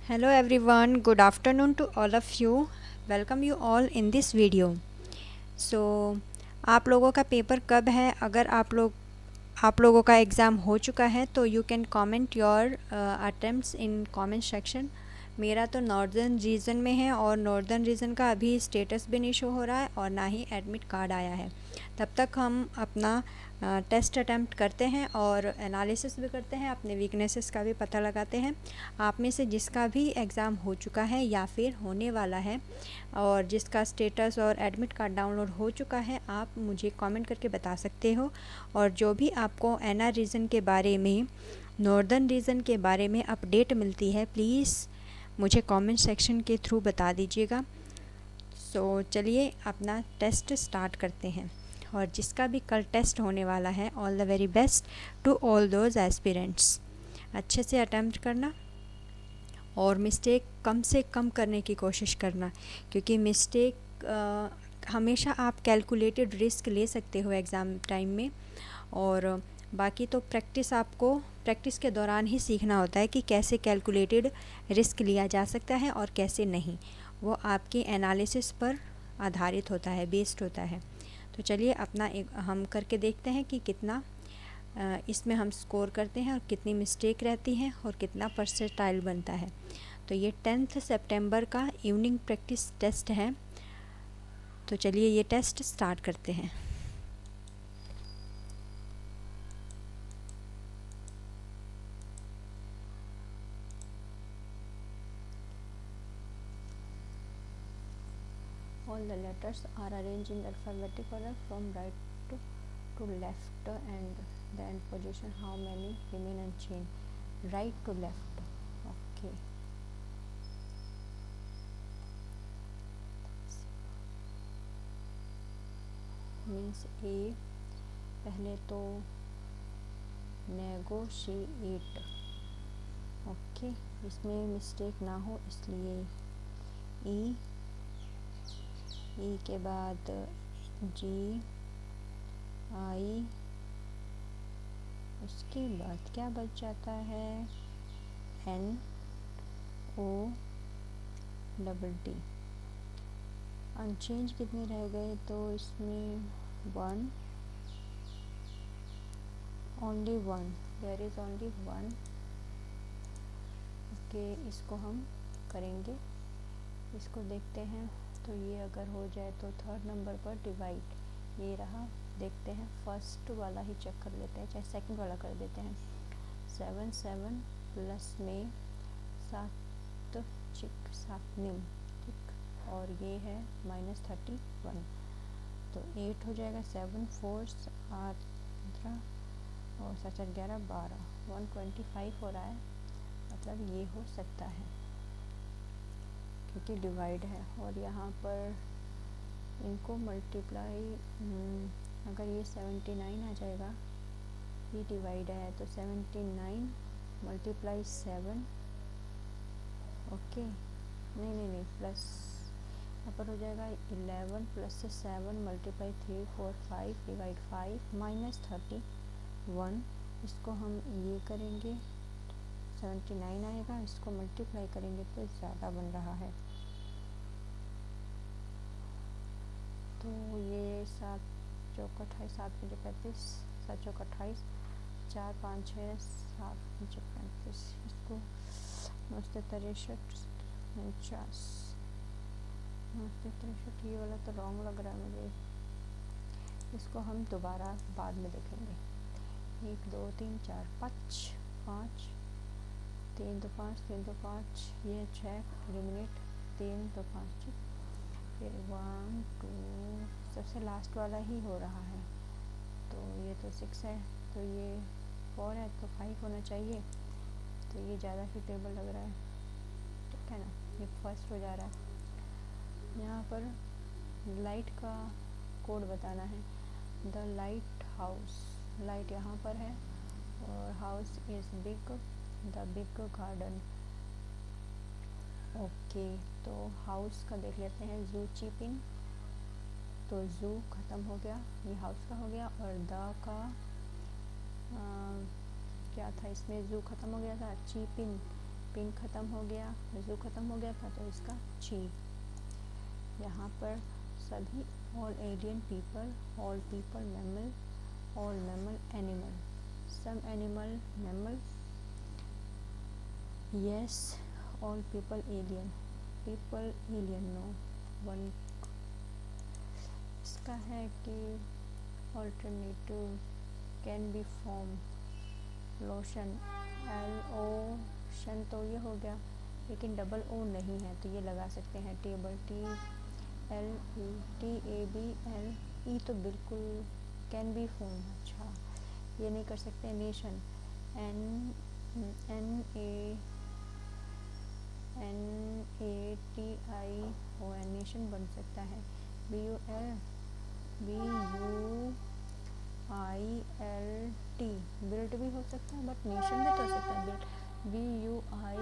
Hello everyone, good afternoon to all of you. Welcome you all in this video. So आप लोगों का paper कब है? अगर आप लोगों का एग्ज़ाम हो चुका है तो you can comment your attempts in comment section. मेरा तो नॉर्दर्न रीजन में है और नॉर्दर्न रीजन का अभी स्टेटस भी नहीं शो हो रहा है और ना ही एडमिट कार्ड आया है। तब तक हम अपना टेस्ट अटैम्प्ट करते हैं और एनालिसिस भी करते हैं, अपने वीकनेसेस का भी पता लगाते हैं। आप में से जिसका भी एग्ज़ाम हो चुका है या फिर होने वाला है और जिसका स्टेटस और एडमिट कार्ड डाउनलोड हो चुका है, आप मुझे कमेंट करके बता सकते हो। और जो भी आपको एनआर रीजन के बारे में, नॉर्दर्न रीजन के बारे में अपडेट मिलती है, प्लीज़ मुझे कमेंट सेक्शन के थ्रू बता दीजिएगा। सो चलिए अपना टेस्ट स्टार्ट करते हैं। और जिसका भी कल टेस्ट होने वाला है, all the very best to all those aspirants. अच्छे से अटैम्प्ट करना और मिस्टेक कम से कम करने की कोशिश करना, क्योंकि मिस्टेक हमेशा आप कैलकुलेटेड रिस्क ले सकते हो एग्ज़ाम टाइम में। और बाकी तो प्रैक्टिस के दौरान ही सीखना होता है कि कैसे कैलकुलेटेड रिस्क लिया जा सकता है और कैसे नहीं। वो आपके एनालिसिस पर आधारित होता है, बेस्ड होता है। तो चलिए अपना एक हम करके देखते हैं कि कितना इसमें हम स्कोर करते हैं और कितनी मिस्टेक रहती है और कितना परसेंटाइल बनता है। तो ये 10 सितंबर का इवनिंग प्रैक्टिस टेस्ट है। तो चलिए ये टेस्ट स्टार्ट करते हैं। All the letters are arranged in alphabetic order from right to left, and the end position how many remain unchanged, right to left. Okay. Means A पहले तो negotiate. Okay, इसमें mistake ना हो इसलिए ई के बाद जी आई, उसके बाद क्या बच जाता है, N O double T. Unchanged कितने रह गए? तो इसमें one, only one, there is only one. Okay, इसको हम करेंगे, इसको देखते हैं। तो ये अगर हो जाए तो थर्ड नंबर पर डिवाइड, ये रहा। देखते हैं, फर्स्ट वाला ही चेक कर लेते हैं, चाहे सेकंड वाला कर देते हैं। 7 प्लस में 7 चिक 7 निम, ठीक। और ये है -31, तो 8 हो जाएगा। 7 4 18 और 7 11 12, 125 हो रहा है। मतलब ये हो सकता है क्योंकि डिवाइड है। और यहाँ पर इनको मल्टीप्लाई, अगर ये 79 आ जाएगा, ये डिवाइड है तो 79 मल्टीप्लाई 7। ओके, नहीं, प्लस यहाँ पर हो जाएगा 11 प्लस से 7 मल्टीप्लाई 3 4 5 डिवाइड 5 -31। इसको हम ये करेंगे, 79 आएगा, इसको मल्टीप्लाई करेंगे तो ज़्यादा बन रहा है। तो ये 7 चौक 28, 7 5 35, 7 चौक 28, 4 5 6 7 5 35, इसको 9 63 49, 9 63, ये वाला तो रॉन्ग लग रहा है मुझे। इसको हम दोबारा बाद में देखेंगे। 1 2 3 4 5 5, 3 2 5 3 2 5, ये 6 एलिमिनेट, 3 2 5, फिर 1 2, सबसे लास्ट वाला ही हो रहा है। तो ये तो 6 है, तो ये 4 है, तो 5 होना चाहिए। तो ये ज़्यादा सूटेबल लग रहा है, ठीक है ना। ये फर्स्ट हो जा रहा है। यहाँ पर लाइट का कोड बताना है। द लाइट हाउस, लाइट यहाँ पर है और house is big, the big garden. Okay, तो हाउस का देख लेते हैं। जू चीपिंग, तो जू ख़त्म हो गया, ये हाउस का हो गया। और द का क्या था इसमें, जू ख़त्म हो गया था। चीपिंग पिंक ख़त्म हो गया, जू ख़त्म हो गया था, तो इसका ची। यहाँ पर सभी all alien people, all people mammal, all mammal animal, some animal mammal, yes all people alien, people alien no one. इसका है कि alternative can be form lotion, L O tion, तो ये हो गया, लेकिन डबल ओ नहीं है तो ये लगा सकते हैं table, T L E T A B L E, तो बिल्कुल कैन बी फॉर्म। अच्छा ये नहीं कर सकते। Nation, N N A T I O N, nation बन सकता है। B U I L T, built भी हो सकता है, बट नेशन भी तो हो सकता है। Built, B U I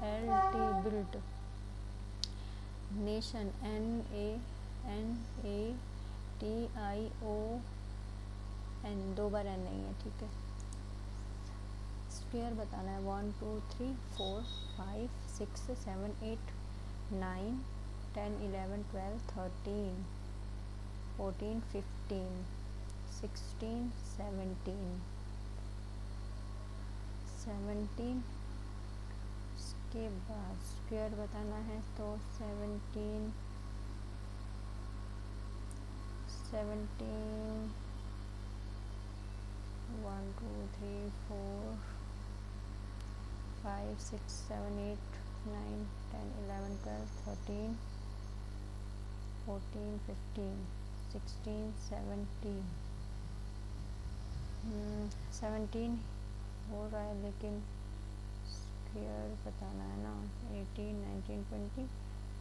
L T, built. Nation, N A T I O N, 2 बार एन नहीं है, ठीक है। स्क्वायर बताना है, 1 2 3 4 5 6 7 8 9 10 11 12 13 14 15 16 17। इसके बाद स्क्वायर बताना है, तो 17 1 2 3 4 5 6 7 8 9 10 11 12 13 14 15 16 17 हो रहा है, लेकिन स्क्वायर बताना है ना। 18 19 20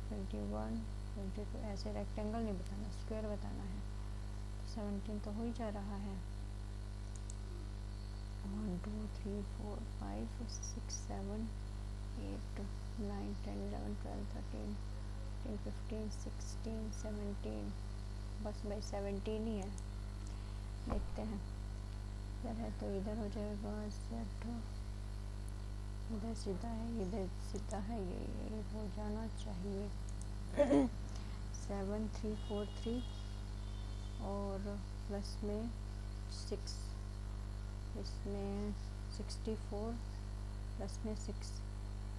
21 22, ऐसे रेक्टेंगल नहीं बताना, स्क्वायर बताना है। 17 तो हो ही जा रहा है। 1 2 3 4 5 6 7 8 9 10 11 12 13 15 16 17, बस भाई 17 ही है। देखते हैं, इधर है तो इधर हो जाएगा, इधर सीधा है, इधर सीधा है, ये हो जाना चाहिए। 7 3 4 3 और प्लस में 6, इसमें 64 प्लस में 6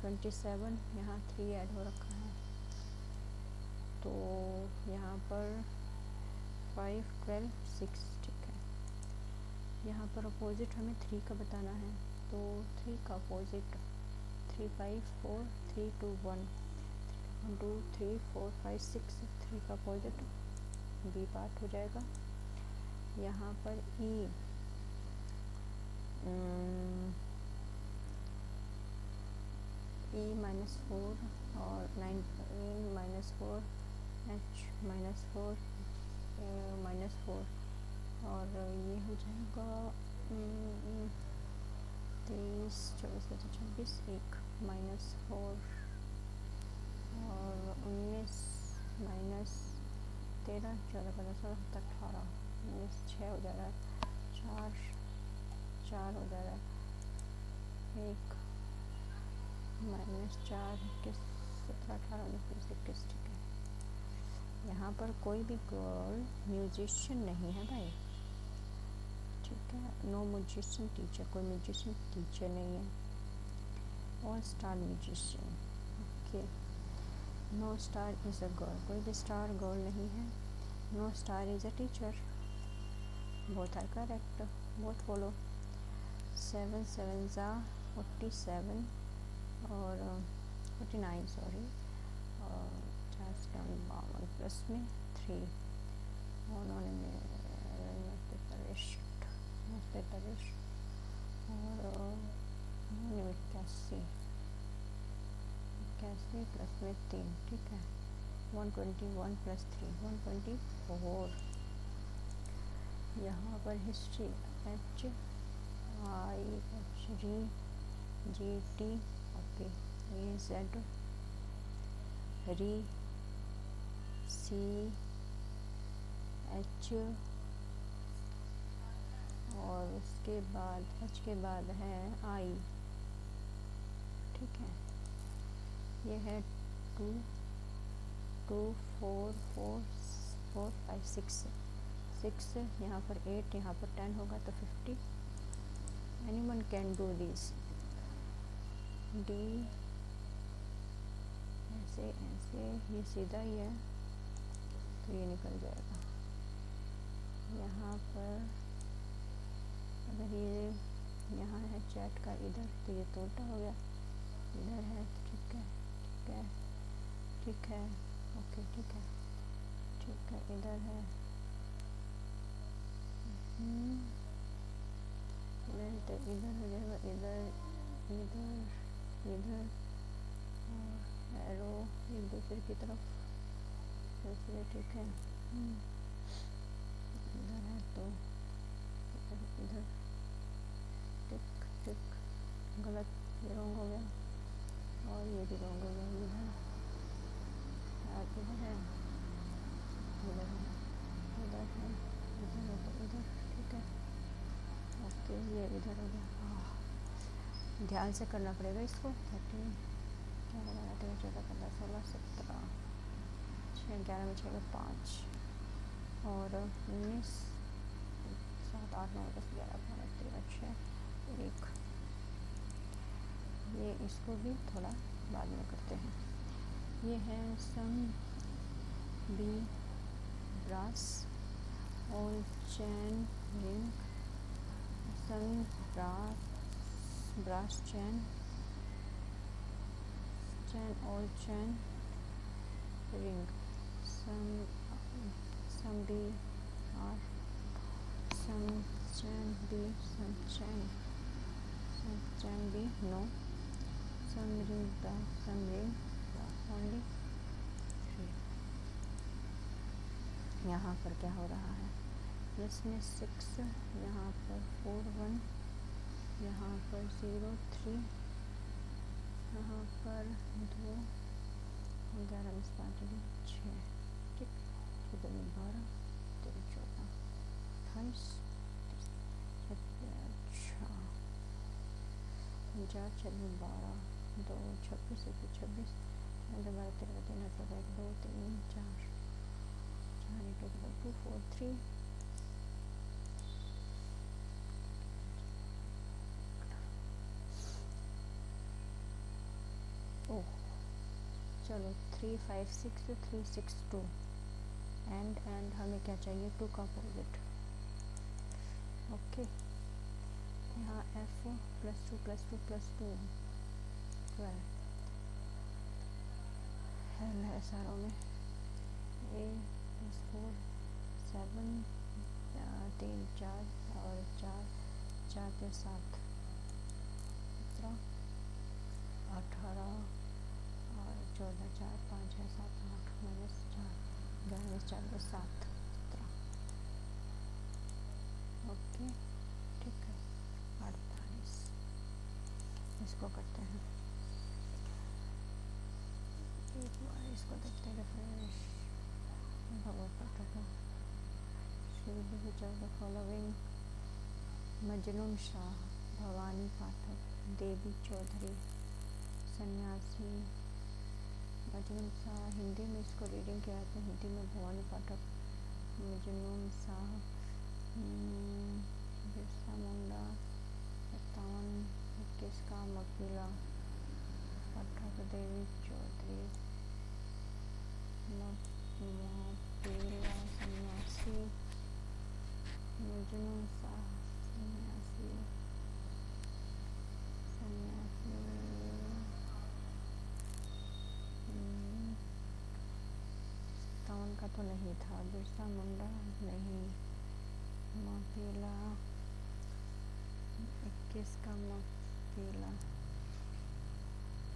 27, यहाँ 3 ऐड हो रखा है, तो यहाँ पर 5 12 6, ठीक है। यहाँ पर अपोजिट हमें 3 का बताना है, तो 3 का अपोजिट 3 5 4 3 2 1 1 2 3 4 5 6, 3 का अपोजिट बी पार्ट हो जाएगा। यहाँ पर ई -4 और 9 -4 H -4 -4, और ये हो जाएगा 23 24 26 1 -4 और 19 -13 14 15 16 17 18 19 6 हो जा रहा है, 4 हो जा रहा है, 1 -4 21 17 18 19 21, ठीक है। यहाँ पर कोई भी गर्ल म्यूजिशियन नहीं है भाई, ठीक है। नो म्यूजिशियन टीचर, कोई म्यूजिशियन टीचर नहीं है। All star musician, okay. No star is a girl, कोई भी स्टार गर्ल नहीं है। No star is a teacher, both are correct, both follow. 7 7 47 और 49, सॉरी, और 52 प्लस में 3, उन्होंने तरिश और 81 प्लस में 3, ठीक है। 121 प्लस 3 124। यहाँ पर हिस्ट्री HIGHT, ओके, AZ री CH, और उसके बाद H के बाद है I, ठीक है। ये है 2 2 4 4 4 5 6 6, यहाँ पर 8, यहाँ पर 10 होगा तो 50। Anyone can do this. D ऐसे ऐसे, ये सीधा ही है तो ये निकल जाएगा। यहाँ पर अगर ये यहाँ है चैट का इधर तो ये तो उल्टा हो गया, इधर है। ठीक है ठीक है ठीक है, ओके ठीक है ठीक है। इधर है इधर तो इधर हो जाएगा, इधर इधर इधर और एरो एक दूसरे की तरफ दूसरे। ठीक है इधर है तो इधर इधर टिक टिक, गलत, ये रॉन्ग हो गया और ये भी रॉन्ग हो गया। इधर और इधर है, इधर है, इधर है, इधर है तो इधर। ठीक है ओके, ये इधर हो गया। ध्यान से करना पड़ेगा इसको। 13 13 14 15 16 17 6 11 में 6 5 और 19 7 8 9 10 11 12 13 6 1। ये इसको भी थोड़ा बाद में करते हैं। ये है सम बी ब्रास ऑल चैन रिंग, सम ब्रास चैन ऑल चैन ring, some B R, some chain B, some chain B no, some ring only 3। यहाँ पर क्या हो रहा है, इसमें 6, यहाँ पर 4 1, यहाँ पर 0 3, यहाँ पर 2 11 में 5 6। ठीक, 14 में 12 13 14 28 50 6 12 2 26 26 12 13 13 14 2 3 4 2 4 3। ओह चलो 3 5 6 3 6 2 एंड हमें क्या चाहिए, 2 का अपोजिट। ओके यहाँ F +2 +2 +2 12 है सारों में। A +4 7 3 4 और 4 4 पे 7 17 18 और 14 4 5 6 7 8 -4 11 4 7 17। ओके ठीक है 48। इसको करते हैं एक बार, इसको देखते हैं refresh. The following Majnun Shah, Bhavani Pathak, Devi Chaudhary, Sannyasi. Majnun Shah Hindi में इसको रीडिंग किया था, हिंदी में भवानी पाठक, मजनून शाह, बिरसा मुंडा 57 21 का मकीला पाठक, देवी चौधरी मकीला सन्यासी, मजनून शाह सन्यासी 57 का तो नहीं था, बिरसा मुंडा नहीं, मकीला 21 का मकीला,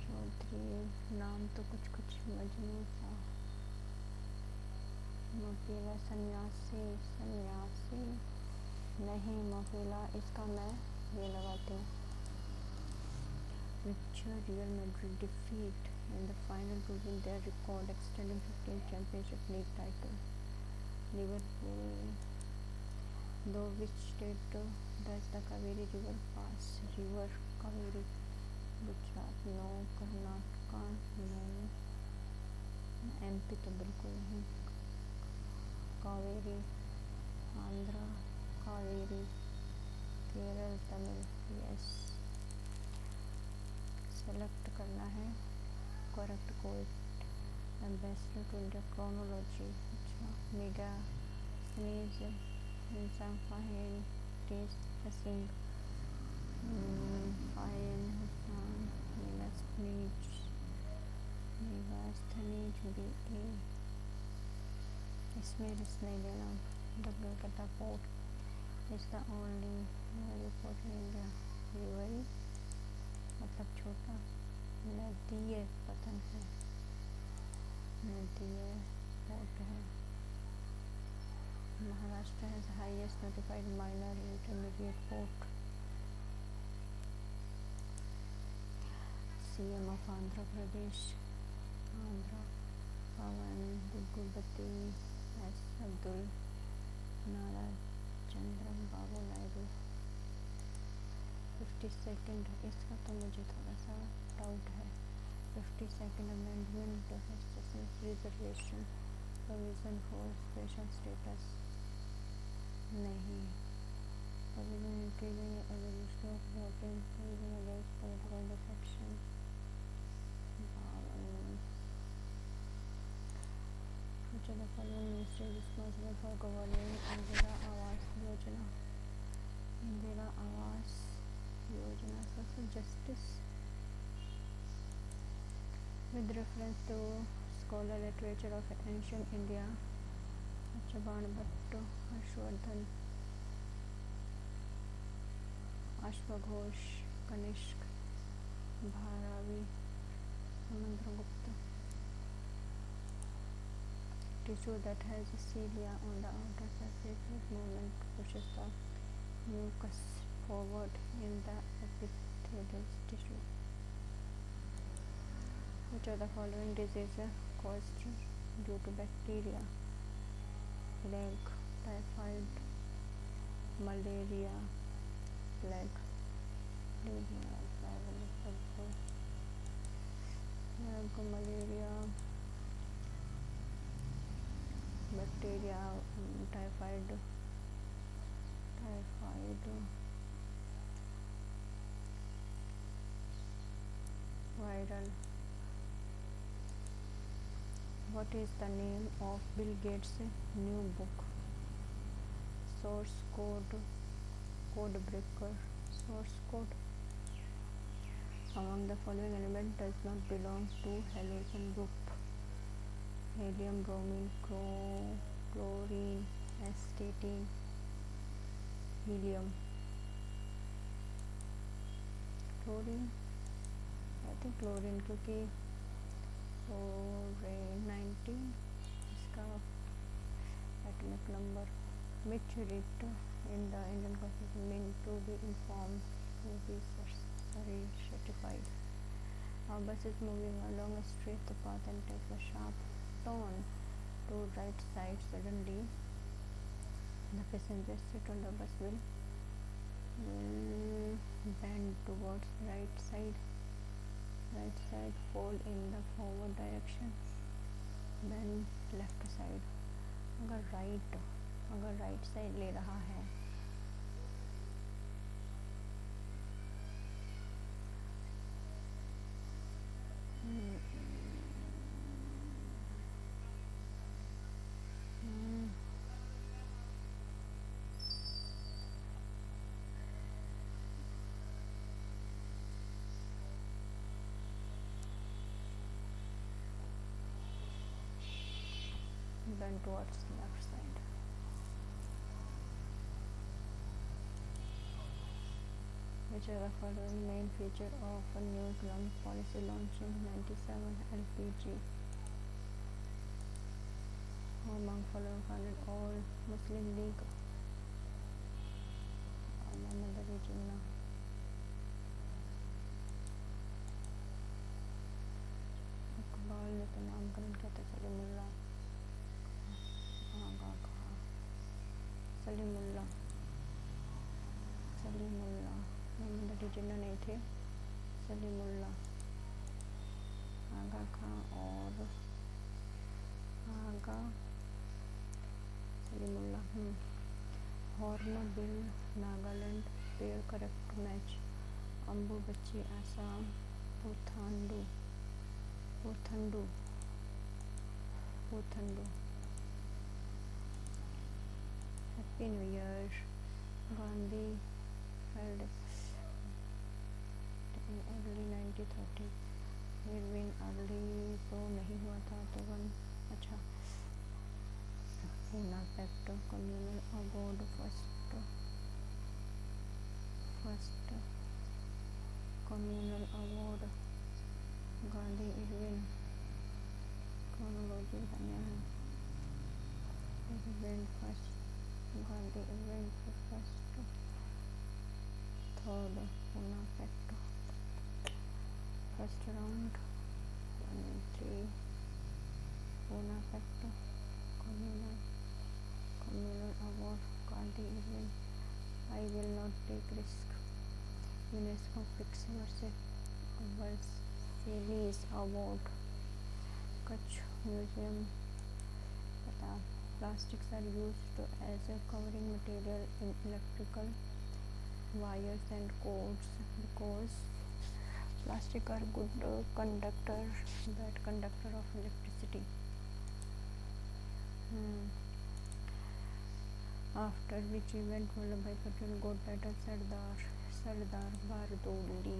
चौधरी नाम तो कुछ मजनून शाह, मकीला सन्यासी नहीं, मकीला इसका मैं ये लगाती हूँ। Richard Real Madrid defeat in the final to win their record extending 15th Championship League title. Liverpool, though which state does the Kaveri River pass? River Kaveri Gujarat no, Karnataka no, MP तो बिल्कुल नहीं, कावेरी, आंध्रा कावेरी, केरल तमिल, यस। सेलेक्ट करना है correct code. Ambassador to India chronology, अच्छा। Megasthenes, इंसान Fahien, टेस सिंह, फाइन हुसैन, मेगा स्नीज, मेगा स्थनीज भी ए। इसमें रिस्क नहीं लेना। डब्ल्यू कटा port is the only very port in India, very मतलब छोटा। नदी पतन है, नदी पोर्ट है। Maharashtra has highest notified minor intermediate port. CM of Andhra Pradesh, Andhra Pawan गुग्गुबती, एस अब्दुल नारा चंद्रम बाबू नायडू। 52nd, इसका तो मुझे थोड़ा सा डाउट है। 52nd amendment reservation provision for special status, नहीं। Provision increasing evolution of voting, provision against political defection, which of the following ministry is responsible for governing Indira Awas Yojana, Indira Awas योजना, social justice with reference to scholar literature of ancient India, अच्छा। बाणभट्ट, हर्षवर्धन, अश्वघोष, Kanishka, Bharavi, Samudragupta. Tissue that has cilia on the outer surface whose movement pushes the mucus forward in the epithelial tissue. Which of the following diseases caused due to bacteria? Plague, typhoid, malaria, plague, malaria, bacteria, typhoid, viral. What is the name of Bill Gates new book? Source code, code breaker, source code. Among the following elements does not belong to halogen group? Helium, bromine, chlorine, astatine, helium, chlorine, I think chlorine, क्योंकि 19 इसका atomic number, which writ in the Indian Constitution meant to be informed to be certified. A bus is moving along a straight path and takes a sharp turn to right side. Suddenly the passengers sit on the bus will bend towards right side, fall in the forward direction, bend left side। अगर right side ले रहा है bend towards left side। Which are the following main feature of a new economic policy launched in 97? LPG। Among following founded all Muslim League? Mohammed Ali Jinnah। Iqbal ने तो नामकरण किया था सलीमुल्लाह, आगा कहा सलीमुल्लाह। मोहम्मद अली जिन्ना नहीं थे, सलीमुल्ला, आगा खां और आगा सलीमुल्ला। हॉर्नबिल नागालैंड, पेड़ correct match. Ambubachi Assam, Puthandu Puthandu Puthandu. Happy new year. Gandhi held in early 1930। Irwin early तो नहीं हुआ था तो वन। अच्छा, Poona pact, communal award, first communal award, Gandhi Irwin. Chronology बताना है। Irwin first, Gandhi Irwin first, third Poona pact, first round 1 and 3 Poona pact, communal award, Gandhi Irwin. I will not take risk, UNESCO picks world series award, Kutch museum. पता, plastics are used as a covering material in electrical wires and cords because plastic are good bad conductor of electricity. After which event Vallabhbhai Patel got title Sardar Bardoli.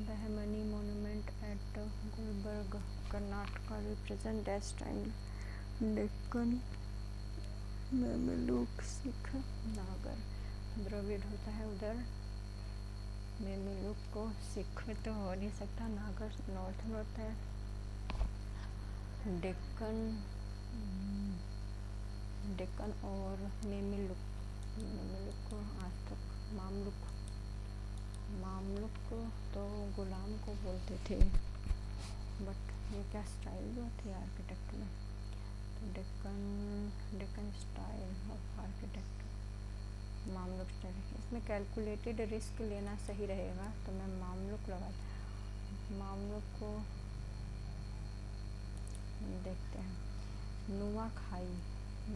Bahmani monument at Gulbarga, Karnataka represent that time Deccan, Mamluk, Sikh, Nagara. Dravida होता है उधर, मेमेलुक को सिख तो हो नहीं सकता, नागर north में होता है। डेक्कन और मेमेलुक को आज तक मामलुक को तो गुलाम को बोलते थे, बट ये क्या स्टाइल भी होती है आर्किटेक्ट में। तो Deccan style of architect, Mamluk style. इसमें कैलकुलेटेड रिस्क लेना सही रहेगा तो मैं मामलुक लगा। मामलुक को देखते हैं।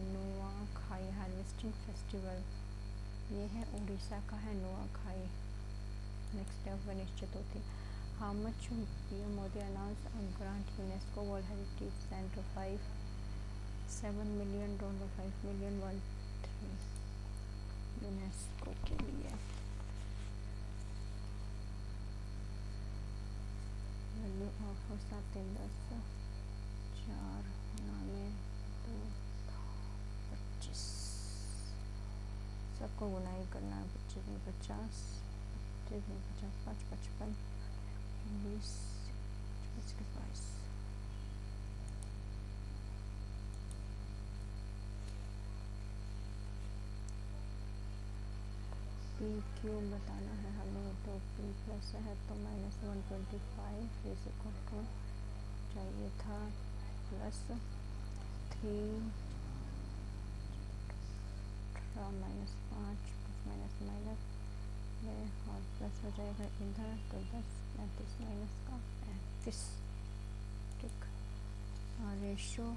नुआखाई हार्वेस्टिंग फेस्टिवल, ये है उड़ीसा का है नुआखाई। नेक्स्ट है Ganesh Chaturthi. How much PM Modi announce grant UNESCO world heritage centre 7 million $, 5 million 13 UNESCO के लिए। Value of 7 10 4 9 2 25। सबको गुनाई करना है। 25 में 50, 25 में 50, 5 55 20 25 के 22। पी क्यू बताना है हमें, तो पी प्लस है तो -125 इज इक्वल टू चाहिए था +3 -5 माइनस में और प्लस हो जाएगा इधर तो 10 35 माइनस का 35। ठीक, ratio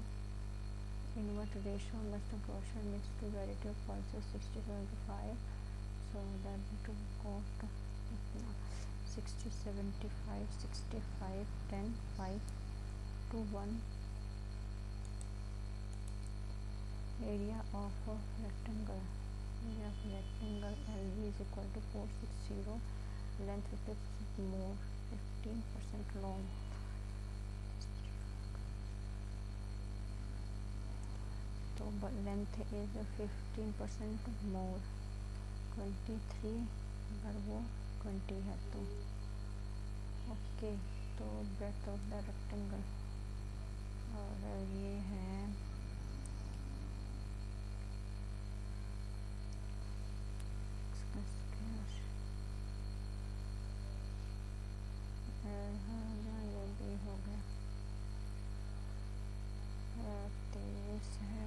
invert ratio must question mix to variety of pulses 60-75, so that to got 60-75 65 10 5 to 1। area of rectangle LV is equal to 460, length 50% more, 15% long। तो लेंथ इज 15% मोर, 23 पर वो 20 है तो ओके। तो ब्रेथ ऑफ द रेक्टेंगल और ये है ये भी हो गया 23 है,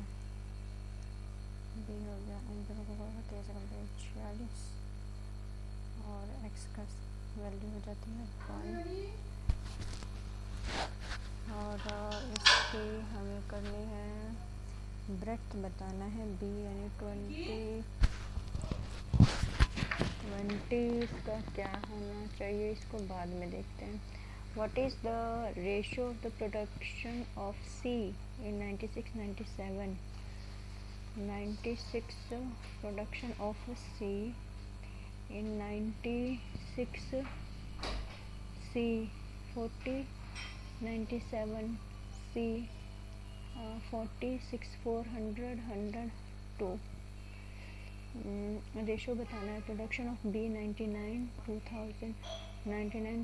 बी हो गया, इन दोनों को 23 46 और वैल्यू हो जाती है 1 और इसकी हमें करनी है ब्रेड्थ बताना है b यानी 20 इसका क्या होना चाहिए इसको बाद में देखते हैं। What is the ratio of the production of C in 96-97 production of C in 96 C 40 97 C 40 64 100 102 ratio बताना है। प्रोडक्शन ऑफ बी 99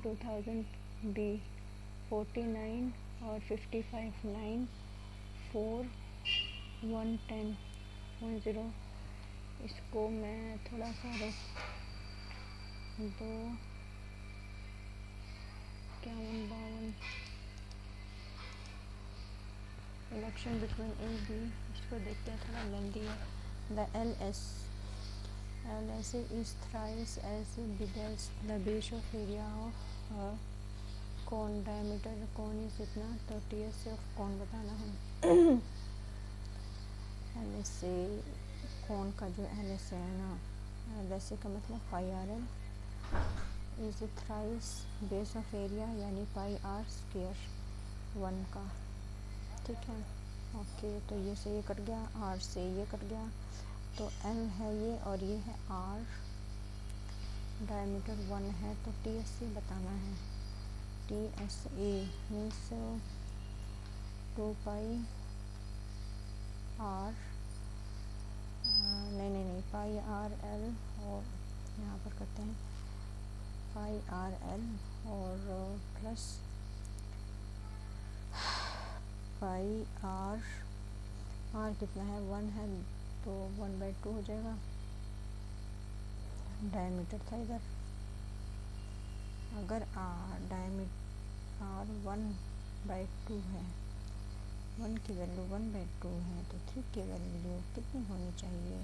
2000 बी 49 और 55 9 4 110 10। इसको मैं थोड़ा सा दो 51 प्रोडक्शन बिटवीन ए बी इसको देखते हैं, थोड़ा लेंदी है। The LS is thrice as big as the base of area of a cone. Diameter cone is इतना, तो TS of cone बताना है। LS से cone का जो LS है ना, LS का मतलब पाई RL is thrice base of area यानी पाई R स्क्वायर 1 का, ठीक है। ओके, तो ये से ये कट गया, R से ये कट गया, तो L है ये और ये है R, डायमीटर 1 है, तो TSA बताना है। TSA मीन्स 2 पाई R नहीं पाई R L, और यहाँ पर करते हैं पाई R L और प्लस पाई R कितना है 1 है, तो 1/2 हो जाएगा। डायमीटर था इधर, अगर डायमीटर R 1/2 है, 1 की वैल्यू 1/2 है, तो 3 की वैल्यू कितनी होनी चाहिए?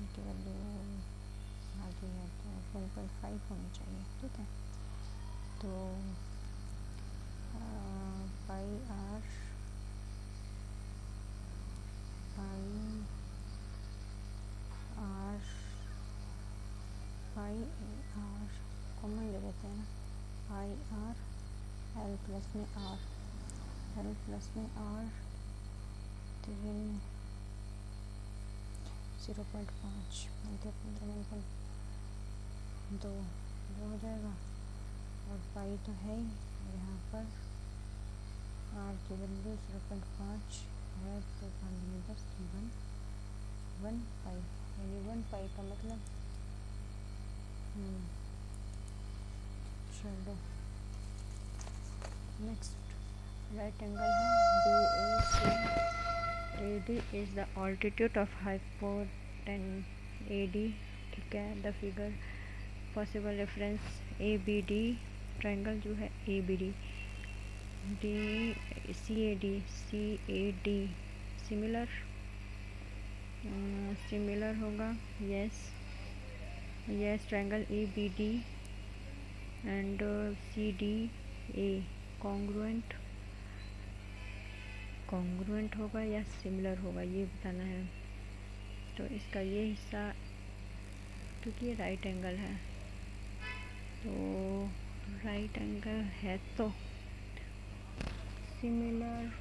की वैल्यू आगे है तो 1.5 होनी चाहिए, ठीक है। तो पाई R कॉमन ले लेते हैं ना, पाई R L प्लस में R 0.5 दो हो जाएगा, और पाई तो है ही यहाँ पर, R की वैल्यू 0.5 है, तो 10 1 पाई, यानी 1 पाई का मतलब चलो नेक्स्ट राइट एंगल है BAC। AD is the altitude of hypotenuse AD, ठीक है। The figure possible reference ABD, triangle जो है ABD, CAD सिमिलर होगा, yes triangle ABD and CDA congruent होगा या सिमिलर होगा, ये बताना है। तो इसका ये हिस्सा, क्योंकि ये राइट एंगल है, तो राइट एंगल है तो सिमिलर,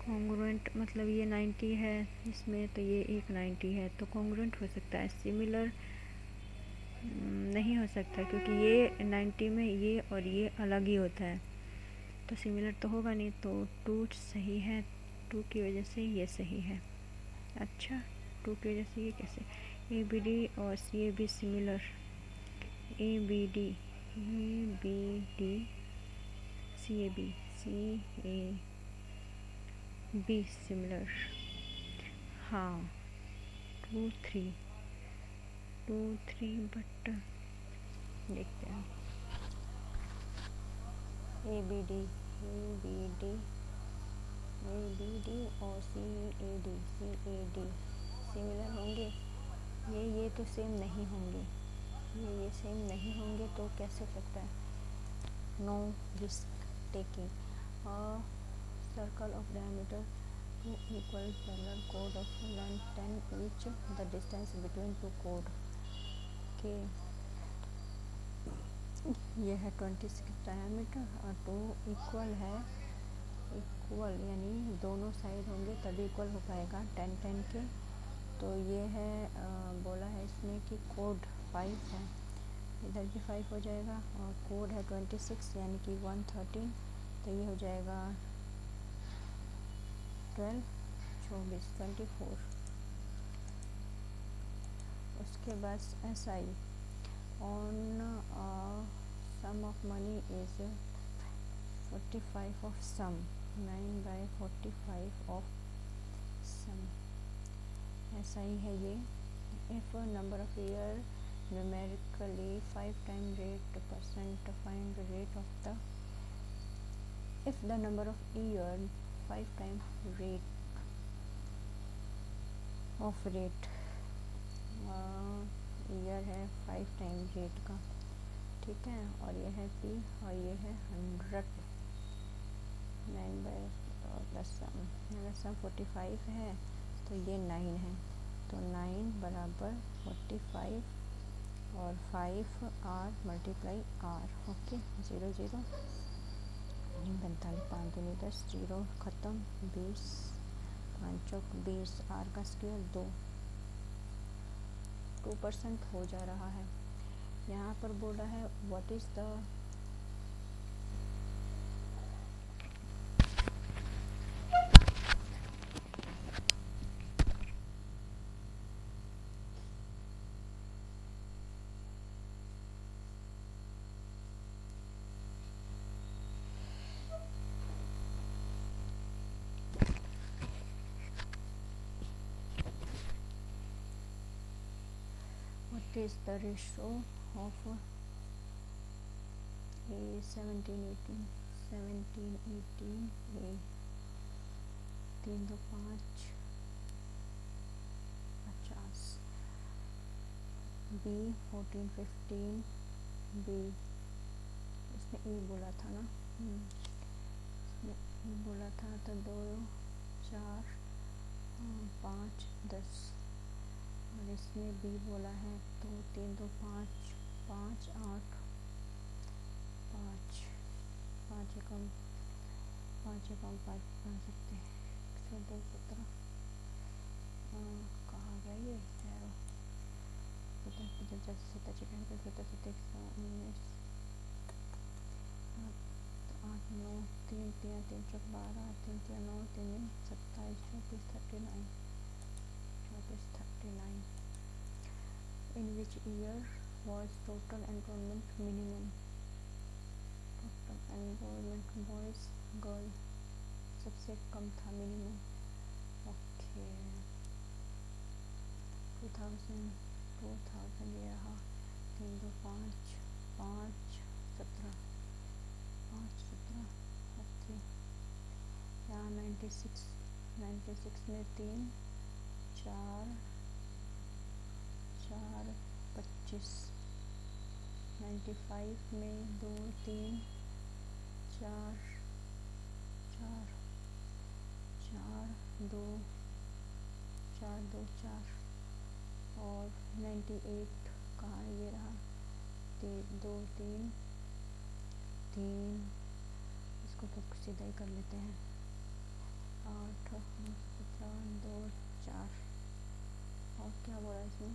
कॉन्ग्रुएंट मतलब ये 90 है इसमें, तो ये एक 90 है, तो कॉन्ग्रुएंट हो सकता है। सिमिलर नहीं हो सकता, क्योंकि ये 90 में ये और ये अलग ही होता है, तो सिमिलर तो होगा नहीं। तो 2 सही है, 2 की वजह से ये सही है। अच्छा, 2 की वजह से ये कैसे? ABD और CAB similar, ABD CAB similar, हाँ 2 3 बट देखते हैं। ABD और CAD सिमिलर होंगे, ये तो सेम नहीं होंगे, ये सेम नहीं होंगे तो कैसे सकता है। No risk taking a circle of diameter 2 equal parallel chord of length 10 each, the distance between two chord के ये है 26 डायमीटर और 2 इक्वल है, इक्वल यानी दोनों साइड होंगे तभी इक्वल हो पाएगा 10 के। तो ये है बोला है इसमें कि कोड 5 है, इधर भी 5 हो जाएगा और कोड है 26 यानी कि 113, तो ये हो जाएगा 12 24 24। उसके बाद SI on sum of money is 45 of sum 9/45 of sum, ऐसा ही है ये। If number of year numerically 5 times rate percent, find the rate of the, if the number of year 5 times rate of rate year है 5 time rate का, ठीक है, और ये है P और ये है 100 9/10 45 है तो ये 9 है, तो 9 बराबर 45 और 5 R मल्टीप्लाई R, ओके 0 0 45 5 दूनी 10 0 ख़त्म 20 5 चौक 20 R का स्क्वायर 2% हो जा रहा है। यहाँ पर बोला है what is the ratio of A 17 18 17 18 A 3 2 5 50 B 14 15 B इसमें E बोला था ना, इसमें E बोला था तो 2 4 5 10 और इसमें B बोला है तो 3 2 5 5 8 5 5 एकम 5 एकम 5 बन सकते हैं 102 17 कहाँ गया ये arrow 17 50 57 57 19 8 9 3 3 3 Chowk 12 3 3 9 3 27 24 39 39 in which year was total enrollment minimum, total enrollment boys girl सबसे कम था मिनिमम, ओके 2000 ये रहा 3 2 5 5 17 5 17 ओके। यहाँ 96 में 3 4 4 25 95 में 2 3 4 4 4 2 4 2 4 और 98 कहाँ ये रहा 2 3 3 इसको तो सीधा ही कर लेते हैं 8 17 2 4 और क्या बोला इसमें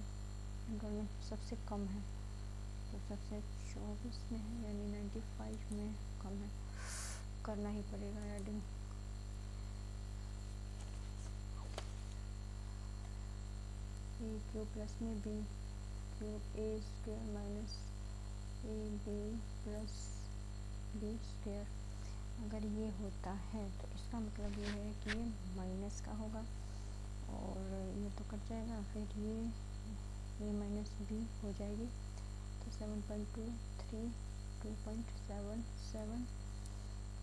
एनरोलमेंट सबसे कम है तो सबसे 24 में है यानी 95 में कम है, करना ही पड़ेगा एडिंग। ए क्यूब प्लस में B cube A square minus A B plus B square, अगर ये होता है तो इसका मतलब ये है कि ये माइनस का होगा और ये तो कट जाएगा, फिर ये माइनस बी हो जाएगी तो 7.23 2.77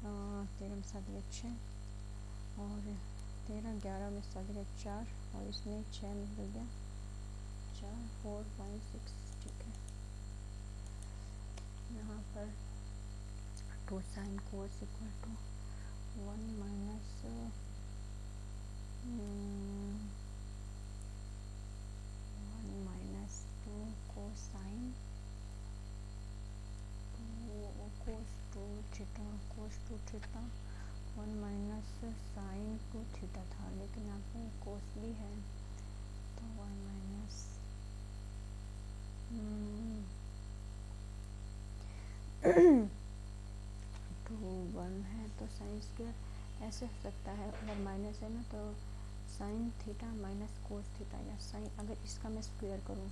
13 में 7 6 और 13 11 में 7 4 और इसमें 6 निकल गया 4.6, ठीक है। यहाँ पर 2 sine cos equal to 1 minus 2 cosine cos two theta 1 minus sine 2 theta था, लेकिन यहाँ पे कोस भी है तो 1 माइनस 2 1 है तो साइन स्क्वायर ऐसे हो सकता है। अगर माइनस है ना तो sine theta minus cos theta, या साइन अगर इसका मैं स्क्वायर करूँ,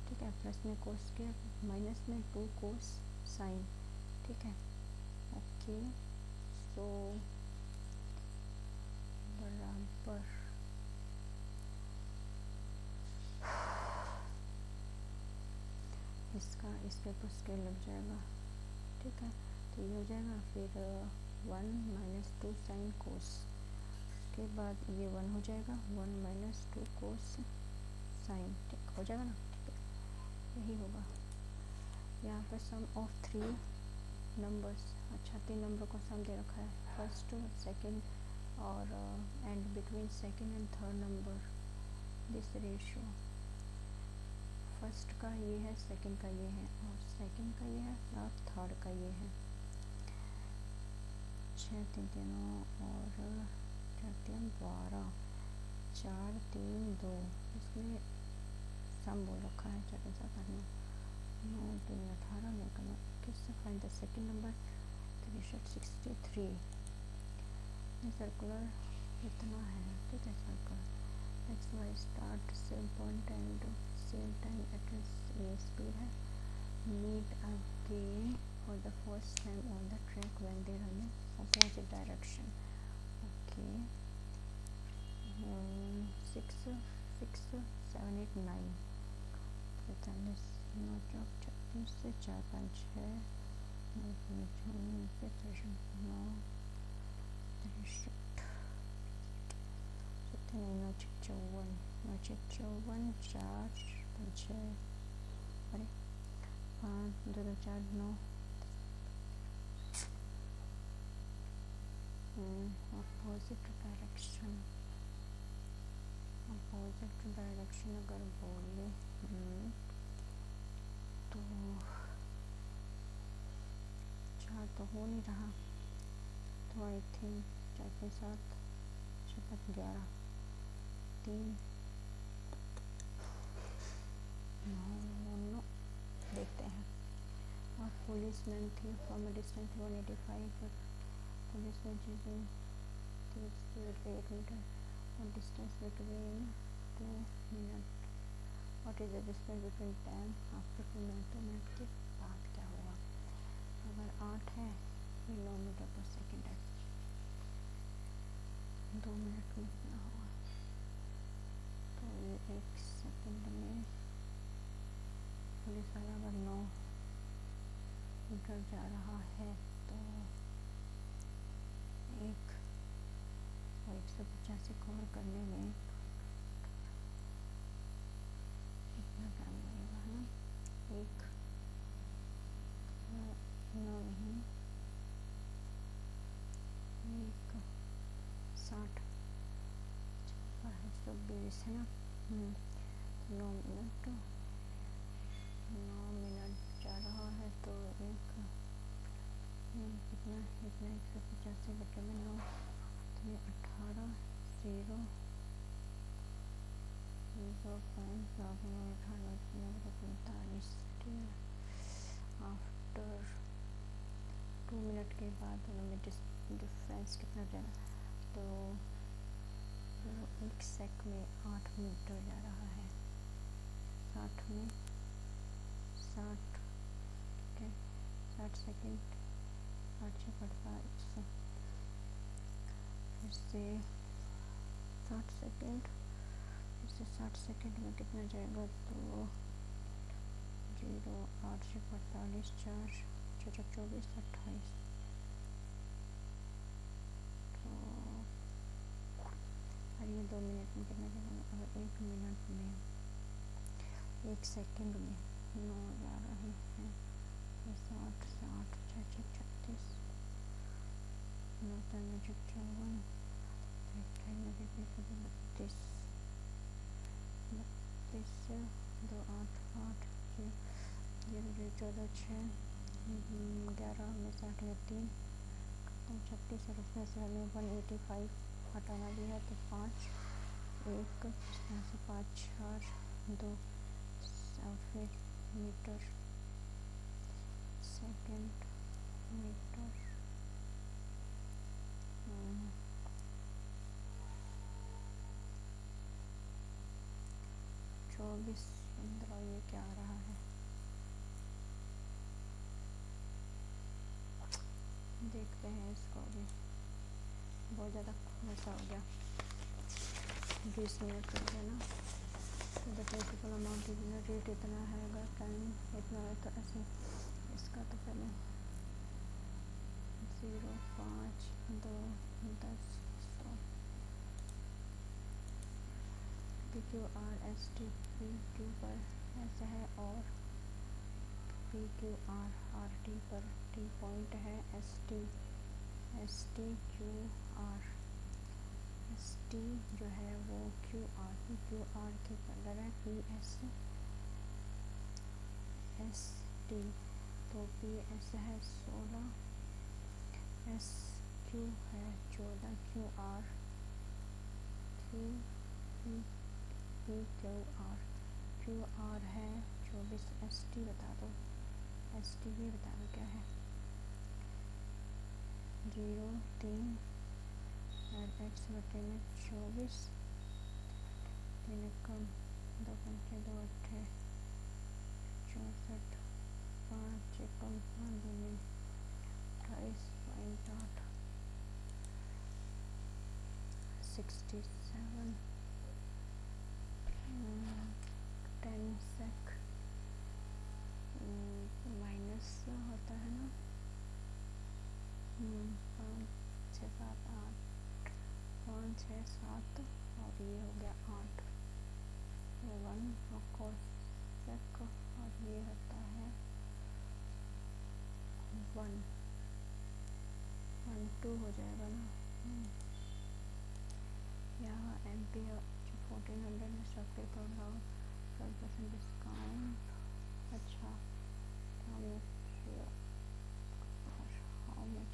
ठीक है, प्लस में कोस स्क्वायर माइनस में 2 कोस साइन, ठीक है। ओके, सो बराबर इसका इस पे तो स्केल लग जाएगा, ठीक है। तो ये हो जाएगा फिर 1 माइनस 2 साइन कोस, उसके बाद ये 1 हो जाएगा 1 माइनस 2 कोस साइन, ठीक हो जाएगा ना, ठीक है, यही होगा। यहाँ पर सम ऑफ 3 नंबर्स, अच्छा 3 नंबर को सम दे रखा है, फर्स्ट सेकंड और and between second and third number this ratio, first का ये है, सेकंड का ये है, और सेकंड का ये है, और थर्ड का ये है। 6 3 3 और 4 3 12 4 3 2, इसमें सम बोल रखा है 4 3 7 8 9 3 18 9 का 21 से फाइंड द सेकंड नंबर 363। ये सर्कुलर इतना है, ठीक है। Circle X Y start same point and same time at a speed है, meet again for the first time on the track when they run in opposite direction. Okay, 6 6 7 8 9 45 9 36 से 4 5 6 9 63 9 63 9 54 9 54 4 5 6, अरे 5 2 2 4 9, opposite direction, opposite direction अगर बोले तो 4 तो हो नहीं रहा, तो आई थिंक 4 के साथ 6 11 3 9 देखते हैं। और पुलिसमैन थी from a distance 185, policeman chasing 1 metre और distance between 2 minute, what is the distance between time after 2 minute, 2 minute के बाद क्या होगा। अगर 8 है, ये 9 मीटर पर सेकेंड है, 2 मिनट में कितना होगा, तो ये 1 सेकेंड में पुलिस वाला अगर 9 मीटर जा रहा है तो 185 कवर करने में कितना टाइम लगेगा, है ना। 1 9 नहीं 1 60 120 है ना, 9 मिनट जा रहा है तो एक कितना इतना 185 बटे में 9 तो ये 18 0 45 आफ्टर 2 मिनट के बाद उन्होंने डिफरेंस कितना जाना, तो 1 सेक में 8 मीटर जा रहा है, 60 में 60, ठीक है, 60 सेकेंड 8 से 48, फिर से 60 सेकेंड, फिर से 60 सेकेंड में कितना जाएगा, तो 0 8 से 48 4 6 24 28, तो और ये 2 मिनट में कितना जाएगा, अगर 1 मिनट में एक सेकंड में 9 11 ही है, 60 60 6 36 9 3 54 32 2 8 8 0 14 11 में 60 में 3 36 और उसमें से हमें 185 हटाना भी है, तो 5 1 इसमें से 5 4 2 और फिर मीटर सेकंड मीटर 24 15 ये क्या आ रहा है, देखते हैं इसको भी। बहुत ज़्यादा वैसा हो गया, 20 मिनट हो गया ना। तो बताइए टोटल अमाउंट रेट इतना है, अगर टाइम इतना है तो ऐसे इसका तो पहले 0 5 2 10 100 PQRST PQ पर ऐसा है, और PQRRT पर T पॉइंट है, ST जो है वो PQR के कलर है PSST, तो PS है 16, SQ है 14, QR है 24, ST बता दो, ST भी बता दो क्या है, 0 3 x बटे में 24 3 कम 2 पंचे 2 अट्ठे 64 5 कम 5 दूनी 28.8 67 10 sec माइनस होता है ना, 5 6 7 8 5 6 7 और ये हो गया 8 1 और कोसेक, और ये होता है 1 2 हो जाएगा ना। यहाँ एम्पियर 1400 में स्टॉक पर लाओ 12% डिस्काउंट, अच्छा how much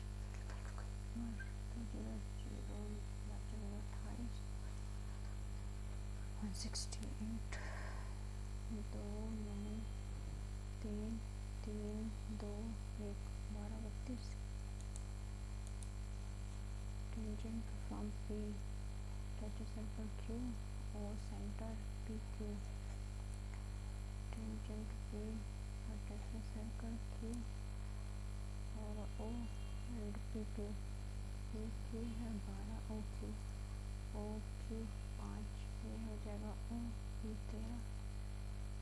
168 2 9 3 3 2 1 12 32 tangent from P touch circle Q और सेंटर PQ, टेंजेंट P और टच सर्कल Q और O एंड PQ है 12, OQ 5, ये हो जाएगा OP 13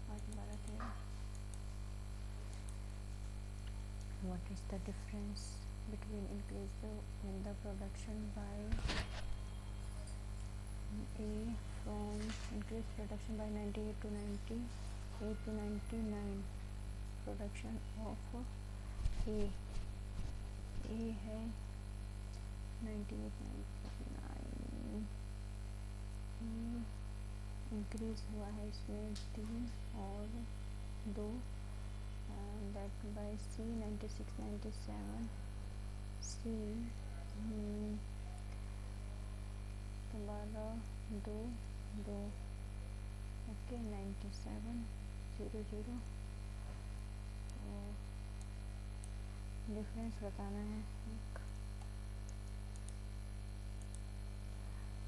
5 12 13। What is the difference between increase in the production by A from increase production by 98 to 98 to 99, production of A है 98 99, increase हुआ है इसमें 3 और 2, दैट बाय C 96 97 C दोबारा 2 2 ओके 97 00, तो डिफरेंस बताना है।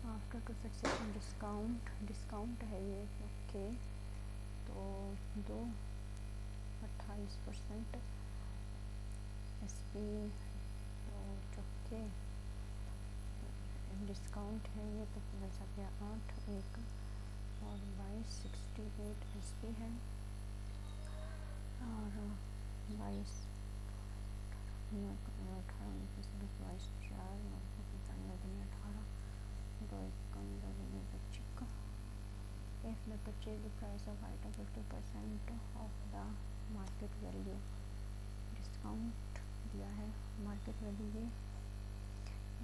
आफ्टर टू सक्सेशन डिस्काउंट है ये, ओके तो 2 28% SP, तो चौके डिस्काउंट है ये, तो बचा गया 8 1 और 22 68 SP है, और 22 18 22 4 95 18 2 कम 2 25 if the purchase the price of item 50% of the market value, discount दिया है मार्केट वैल्यू ये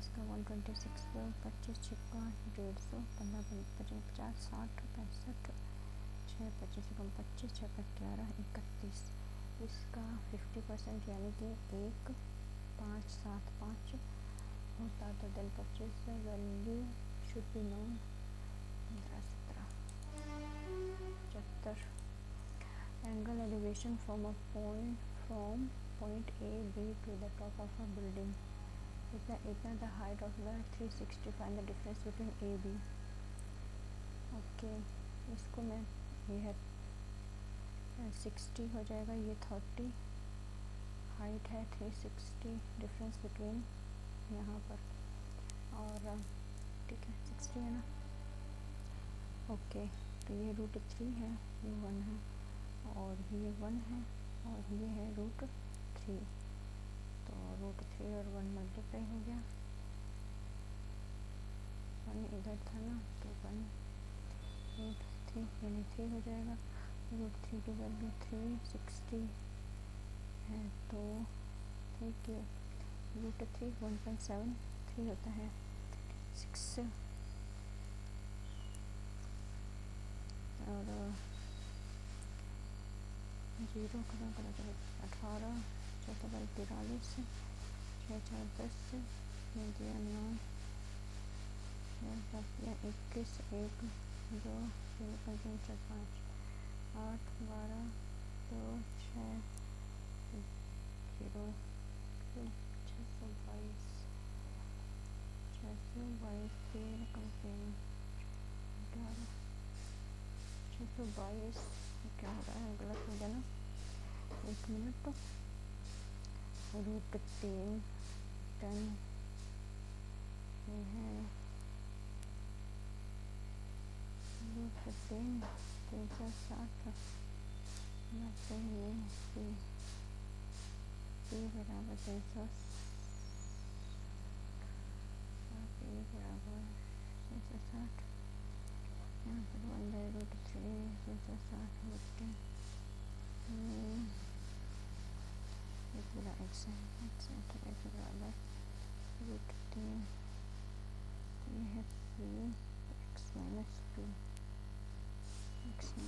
इसका 126 25 छिक्का 150 15 50 60 65 6 25 कम 25 6 11 31 इसका 50% यानी कि 1 5 7 5 होता तो then purchase value should be known 15 17 angle elevation from a point A B to the top of a building इतना the height of the 360 find the difference between A B. Okay इसको मैं ये है 60 हो जाएगा ये 30 हाइट है 360 difference between यहाँ पर और ठीक है 60 है ना। ओके तो ये √3 है ये 1 है और ये 1 है और ये है √3 तो √3 और 1 मल्टीप्लाई हो गया 1 इधर था ना तो 1 √3 यानी 3 हो जाएगा √3 की वैल्यू 360 है तो 3 के √3 1.73 होता है 6 और 0 करा 18 चौथा 43 6 4 10 9 21 1 2 3 5 4 5 8 12 2 6 0 622 622 कम 11 622 क्या हो रहा है गलत हो गया ना 1 मिनट तो √3 10 ये है √3 360 90 ये p बराबर 360 बराबर 360 यहाँ पर 1/√3 360 एक बड़ा x बराबर √3 ये है p x -2 x -2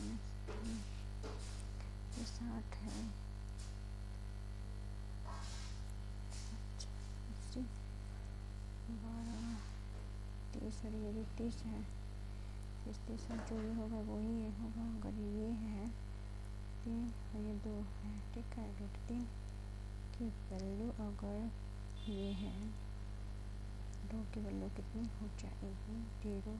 ये 60 है 12 30 और ये भी 30 है 30 में जो ये होगा वही ये होगा अगर ये है 3 और ये 2 है ठीक है √3 की वैल्यू अगर ये है 2 की वैल्यू कितनी हो जाएगी 0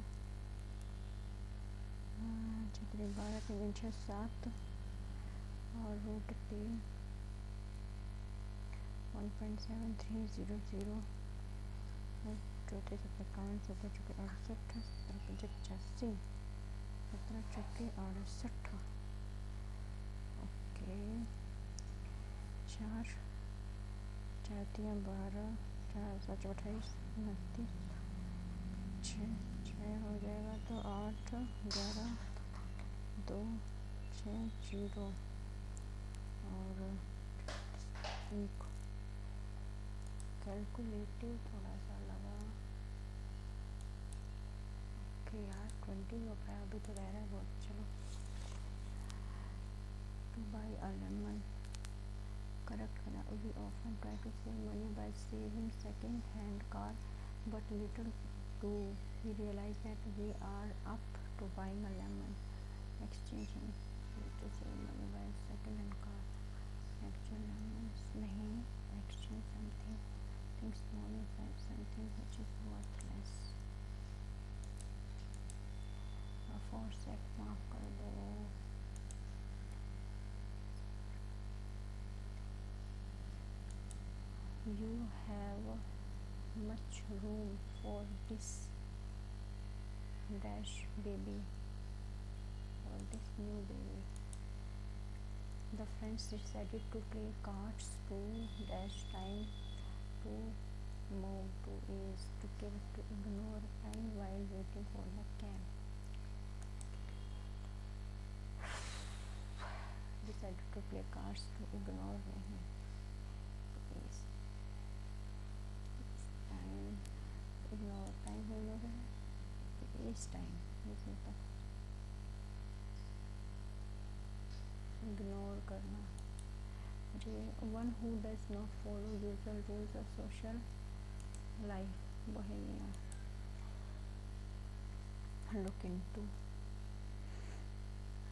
12 3 6 7 और √3 1.7300 चौथे 51 17 चौके 68 17 85 17 चौके 68 ओके 4 4 3 12 4 7 28 29 6 हो जाएगा तो 8 11 2 6 0 और 1 कैलकुलेटिव थोड़ा सा लगा ओके यार 20 हो पाया अभी तो रह रहा है बहुत चलो to buy a lemon correct करना we often try to save money by saving second hand car but little do we realise that we are up to buying a lemon exchanging to save money by second hand car actual lemons नहीं exchange something small inside something which is worthless for sec माफ कर दो you have much room for this dash baby or this new baby the friends decided to play cards to dash time to move to is to give to ignore time while waiting for the cab decided to play cards to ignore me. Please time ignore time हो गया है इस time इसमें तो ignore करना J one who does not follow usual rules of social life Bohemia look into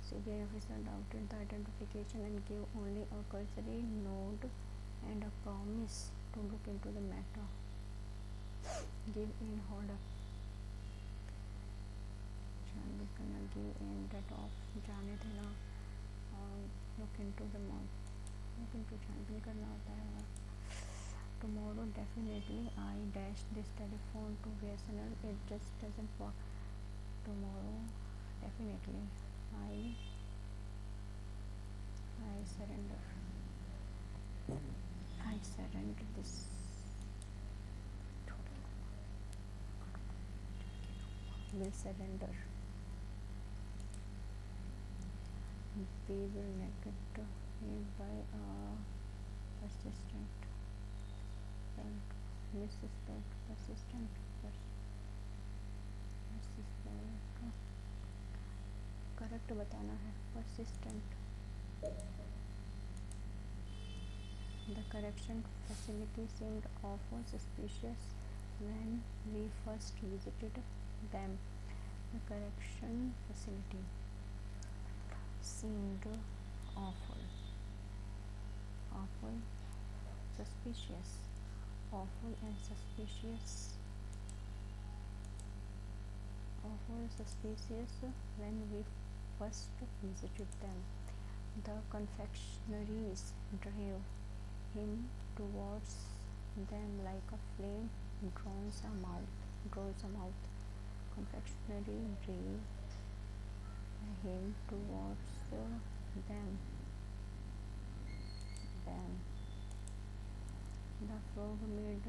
CBI officer doubted the identification and gave only a cursory note and a promise to look into the matter. Give in hold up. छानबीन करना give in that off जाने देना और look into the look into छानबीन करना होता है और tomorrow definitely I dash this telephone to BSNL. It just doesn't work. Tomorrow definitely I surrender. I surrender this. Will surrender. We will make it by a persistent persistent correct बताना है persistent. The correction facility seemed awful suspicious when we first visited them. The correction facility seemed awful, suspicious, awful and suspicious, when we first visited them. The confectionaries drove him towards them like a flame draws a mouth. Confectionery drove him towards them. The frog made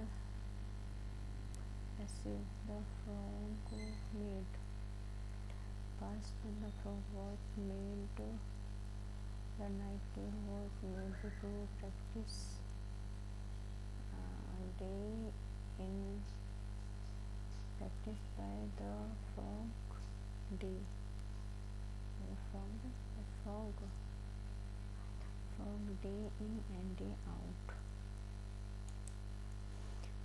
passive. The frog made past. The frog was made. The nightingale was made to practice day in practice by the frog day. The frog day in and day out.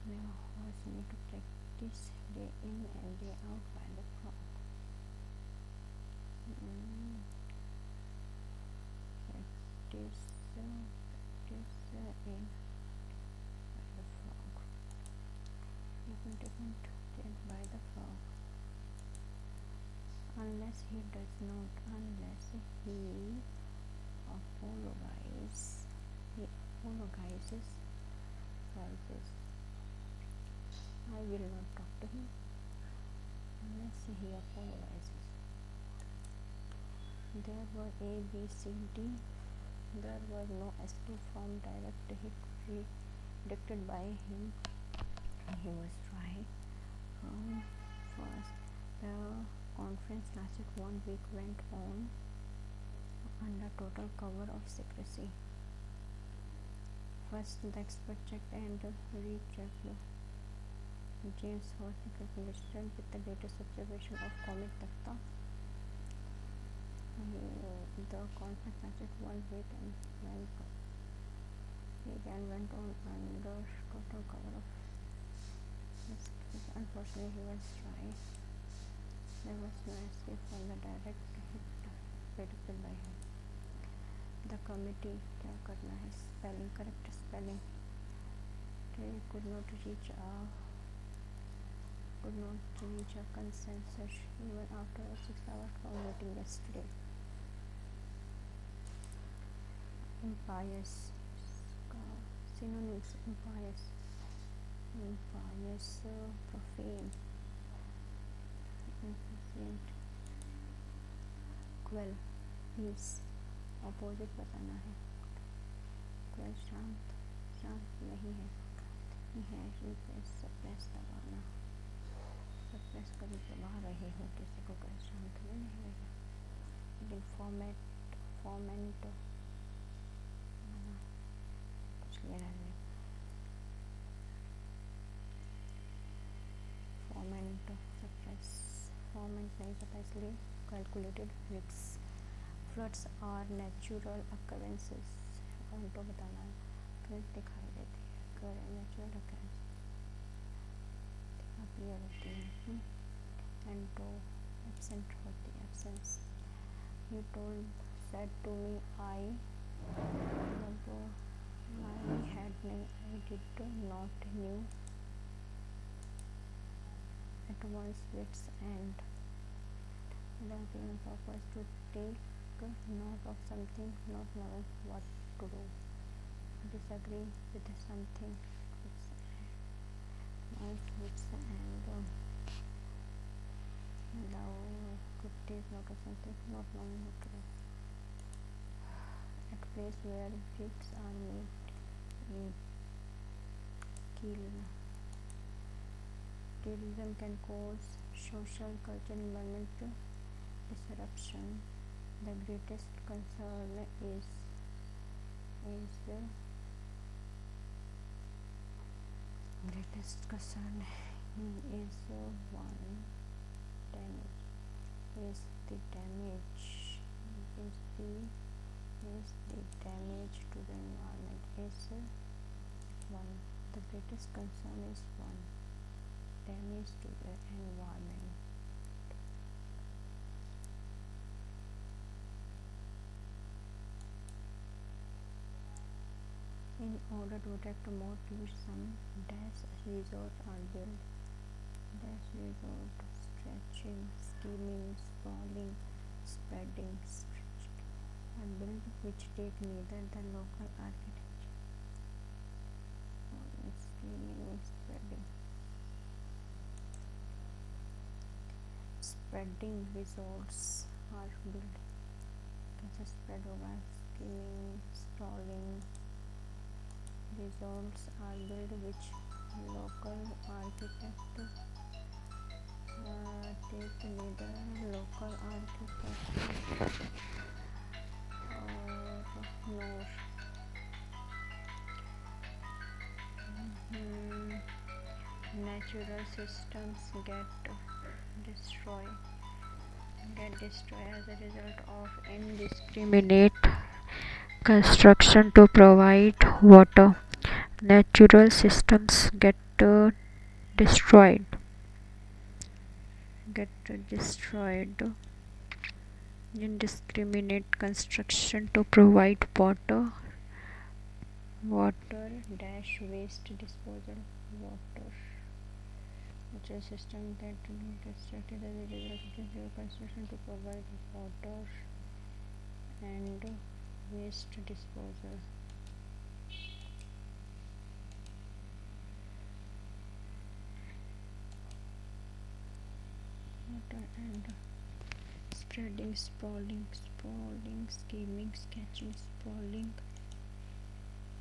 Now was made to practice day in and day out by the frog. Practice in by the frog. Different by the frog. Unless he apologizes. I will not talk to him unless he apologizes. There were A, B, C, D. There was no S2 from direct hit predicted by him. He was right from first. The conference lasted 1 week, went on under total cover of secrecy. First, the expert checked and rechecked James Horton calculation with the latest observation of Comet Takta. The conference lasted 1 week and went on under total cover of secrecy. Unfortunately, he was right. There was no escape from the direct hit predicted by him. The committee क्या करना है spelling correct spelling. They could not reach a consensus even after a 6-hour long meeting yesterday. Impious synonyms: impious, profane, insufficient, quell, peace. Opposite बताना है. Quail शांत नहीं है. Suppress दबाना. Suppress कभी दबा रहे हो किसी को, क्वेल शांत नहीं रहेगा. लेकिन फॉर्मेंट एनवायरनमेंट नहीं पता इसलिए calculated risk. Floods are natural occurrences, उनको बताना है। फ्लड दिखाई देती है, नेचुरल अकरेंस अपीयर होती है, एंड तो एब्सेंट होती है, absence. You told said to me I, जब आई हैड नहीं, I did not knew at once wits and lacking in purpose to take note of something, not knowing what to do, disagree with something, wits and allow to take note of something, not knowing what to do. At place where bricks are made, kill. Terrorism can cause social, cultural, environmental disruption. The greatest concern is one damage. Is the damage to the environment is one. The greatest concern is one. Damage to the environment. In order to protect more trees, some resorts are built. Resort, stretching, scheming, sprawling, spreading, are built which take neither the local architecture or scheming, spreading resorts are built. कैसे spread होगा? Scheming, sprawling, resorts are built which local architect take neither local architect nor natural systems get destroyed as a result of indiscriminate construction to provide water. Natural systems get destroyed indiscriminate construction to provide water dash waste disposal. Natural system get constructed as a result of construction to provide water and waste disposal. Water and spreading, sprawling, scheming, sketching, sprawling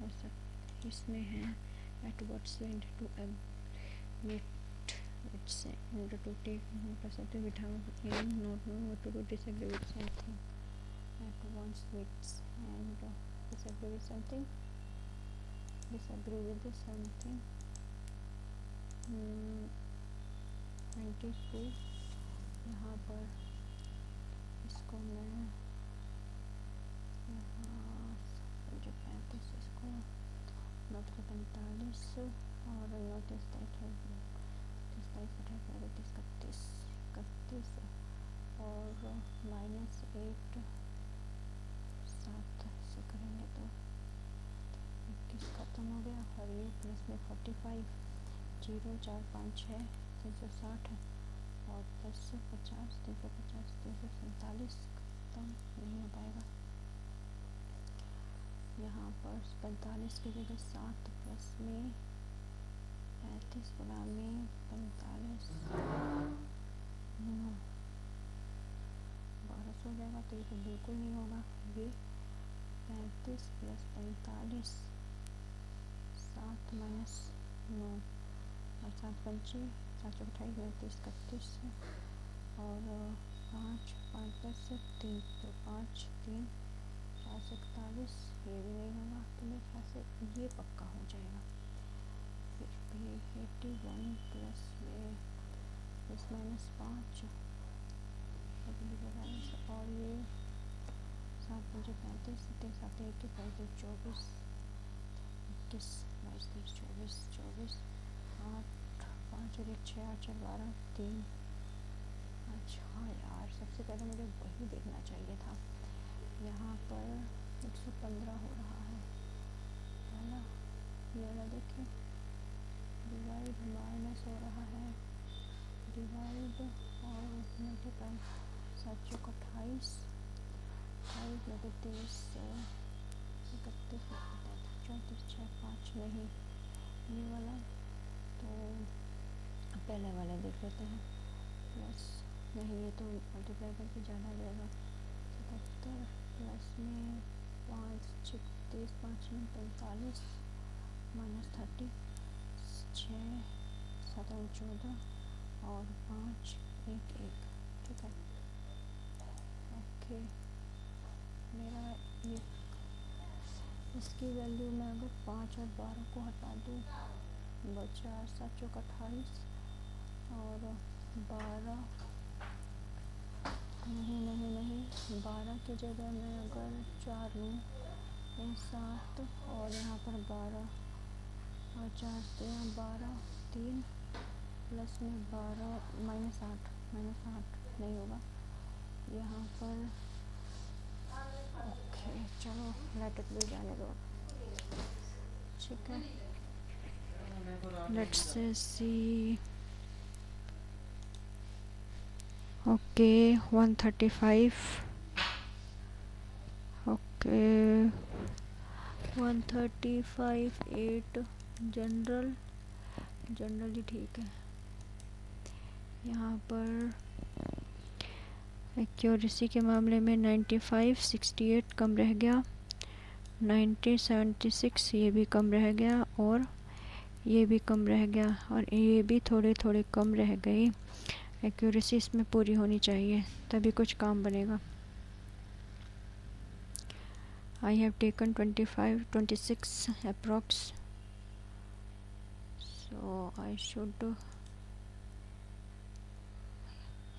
हो सकता इसमें है at what end to admit it's in order to take note of something without in not knowing what to do, disagree with something at once with and disagree with something 22 यहाँ पर इसको मैं जो 35 इसको नोट के 45 और notice 31 और -8 7 से करेंगे तो 21 खत्म हो गया और ये प्लस में 45 0 4 5 6 360 है और 10 50 350 347 खत्म नहीं हो पाएगा। यहाँ पर 45 की जगह 7 प्लस में 35 गुना में 45 1200 हो जाएगा तो ये तो बिल्कुल नहीं होगा। ये 35 प्लस 45 7 माइनस 9 और 7 पंचे 728 29 31 और 5 5 10 3 तो 5 3 4 41 ये भी नहीं होगा तो मेरे ख्याल से ये पक्का हो जाएगा। फिर भी 81 प्लस में प्लस माइनस 5 और ये 7 5 35 7 7 21 24 21 22 23 24 24 8 5 और 1 6 8 4 12 3। अच्छा यार, सबसे पहले मुझे वही देखना चाहिए था। यहाँ पर 115 हो रहा है ना? ये वाला देखिए, डिवाइड माइनस हो रहा है, डिवाइड और मल्टीप्लाई। 7 चौक 28, 28 में 23 31 34 6 5 नहीं, ये वाला तो पहले वाला देख लेते हैं। प्लस नहीं, ये तो मल्टीप्लाई करके ज़्यादा आ जाएगा। 77 प्लस में 5 36 5 45 माइनस 30 6 7 14 और 5 1 1। ठीक है, ओके। मेरा ये इसकी वैल्यू में अगर 5 और 12 को हटा दूँ बचा 7 चौक 28 और 12 नहीं 12 की जगह मैं अगर 4 लूँ तो 7 और यहाँ पर 12 और 4 से 12 3 प्लस में 12 माइनस 8 नहीं होगा यहाँ पर। ओके चलो लेट इट बी, जाने दो। ठीक है, let's see. Okay 135, okay 135 8 generally ठीक है। यहाँ पर एक्यूरेसी के मामले में 95 68 कम रह गया, 90 76 ये भी कम रह गया और ये भी कम रह गया और ये भी थोड़े थोड़े कम रह गए। एक्यूरेसी इसमें पूरी होनी चाहिए तभी कुछ काम बनेगा। I have taken 25 26 approx, so I should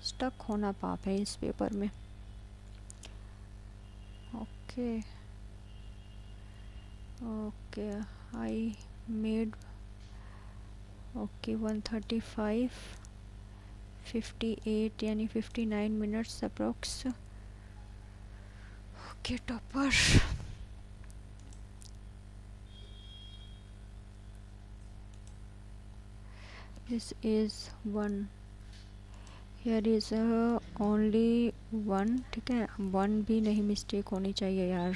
stuck होना पाप है इस पेपर में। Okay okay I made okay 135 58 यानी 59 minutes approx. Okay topper, this is 1, here is only 1। ठीक है, 1 भी नहीं मिस्टेक होनी चाहिए यार।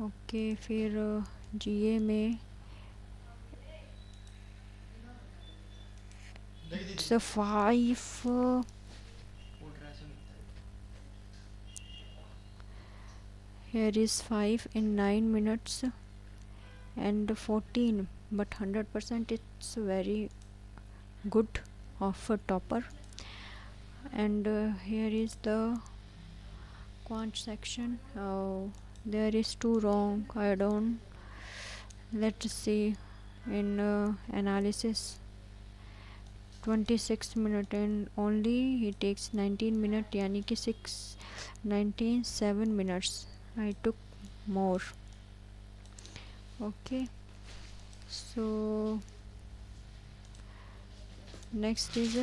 ओके फिर जीए में it's a 5, here is 5 in 9 minutes and 14, but 100% it's very good of a topper. And here is the quant section. There is 2 wrong, I don't, let's see in analysis 26 minute and only he takes 19 minute यानी कि 7 minutes I took more. Okay, so next is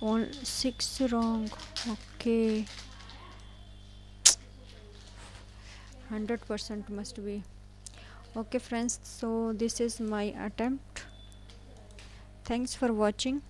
on 6 wrong. Okay, 100% must be. Okay friends, so this is my attempt. Thanks for watching.